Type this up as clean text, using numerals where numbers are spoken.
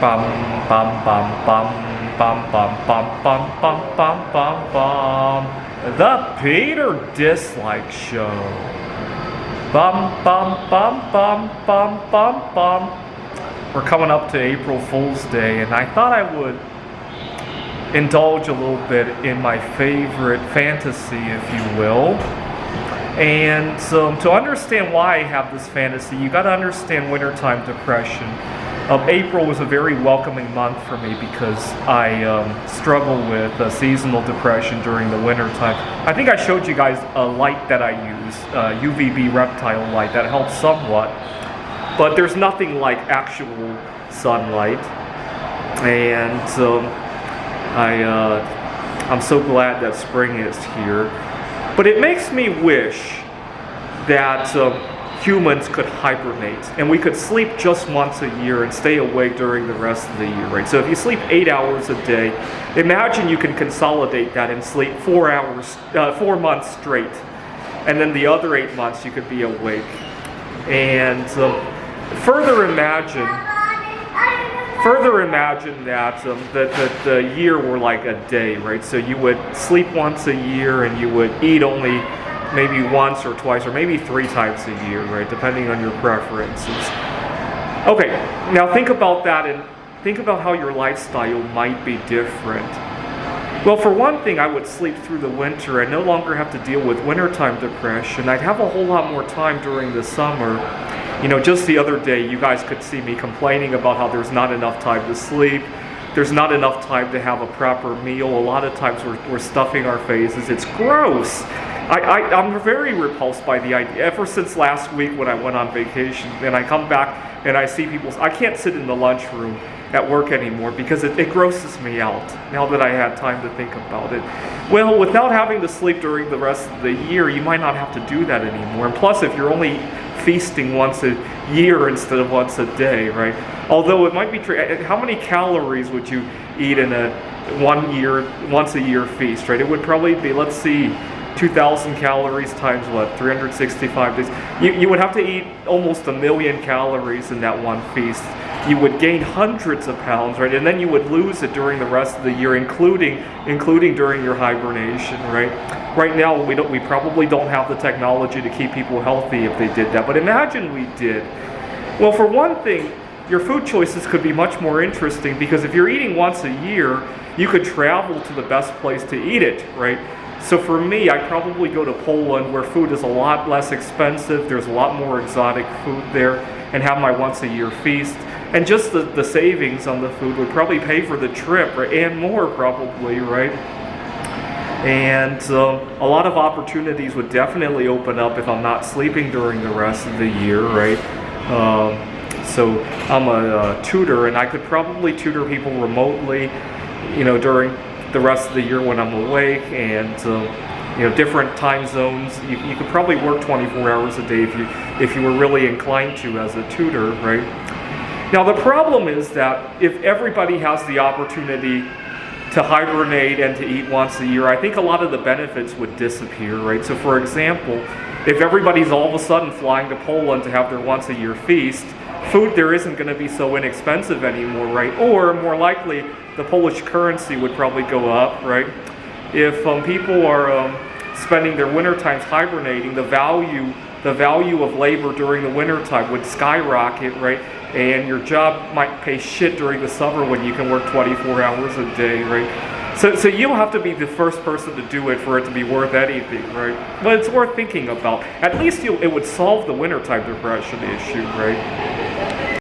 Bum bum bum bum bum bum bum bum bum bum bum bum. The Peter Dislike Show. Bum bum bum bum bum bum bum. We're coming up to April Fool's Day, and I thought I would indulge a little bit in my favorite fantasy, if you will. And to understand why I have this fantasy, you got to understand wintertime depression. April was a very welcoming month for me because I struggle with seasonal depression during the wintertime. I think I showed you guys a light that I use, UVB reptile light, that helps somewhat. But there's nothing like actual sunlight. And I'm so glad that spring is here. But it makes me wish that humans could hibernate and we could sleep just once a year and stay awake during the rest of the year, right? So if you sleep 8 hours a day, imagine you can consolidate that and sleep 4 months straight. And then the other 8 months you could be awake. And further imagine that the year were like a day, right? So you would sleep once a year and you would eat only maybe once or twice or maybe 3 times a year, right? Depending on your preferences. Okay, now think about that and think about how your lifestyle might be different. Well, for one thing, I would sleep through the winter. I'd no longer have to deal with wintertime depression. I'd have a whole lot more time during the summer. You know, just the other day, you guys could see me complaining about how there's not enough time to sleep. There's not enough time to have a proper meal. A lot of times we're stuffing our faces. It's gross. I'm very repulsed by the idea. Ever since last week when I went on vacation and I come back and I see people, I can't sit in the lunchroom at work anymore because it grosses me out now that I had time to think about it. Well, without having to sleep during the rest of the year, you might not have to do that anymore. And plus, if you're only feasting once a year instead of once a day, right? Although it might be true, how many calories would you eat in a once a year feast, right? It would probably be, let's see, 2,000 calories times what, 365 days. You would have to eat almost 1 million calories in that one feast. You would gain hundreds of pounds, right? And then you would lose it during the rest of the year, including during your hibernation, right? Right now, we probably don't have the technology to keep people healthy if they did that. But imagine we did. Well, for one thing, your food choices could be much more interesting because if you're eating once a year, you could travel to the best place to eat it, right? So for me, I'd probably go to Poland where food is a lot less expensive, there's a lot more exotic food there, and have my once a year feast. And just the savings on the food would probably pay for the trip, right? And more probably, right? And a lot of opportunities would definitely open up if I'm not sleeping during the rest of the year, right? So I'm a tutor, and I could probably tutor people remotely, you know, during the rest of the year when I'm awake, and you know, different time zones. You could probably work 24 hours a day if you were really inclined to as a tutor, right? Now the problem is that if everybody has the opportunity to hibernate and to eat once a year, I think a lot of the benefits would disappear, right? So for example, if everybody's all of a sudden flying to Poland to have their once a year feast, food there isn't going to be so inexpensive anymore, right? Or more likely, the Polish currency would probably go up, right? If people are spending their winter times hibernating, the value of labor during the winter time would skyrocket, right? And your job might pay shit during the summer when you can work 24 hours a day, right? So you'll have to be the first person to do it for it to be worth anything, right? But it's worth thinking about. At least it would solve the wintertime depression issue, right?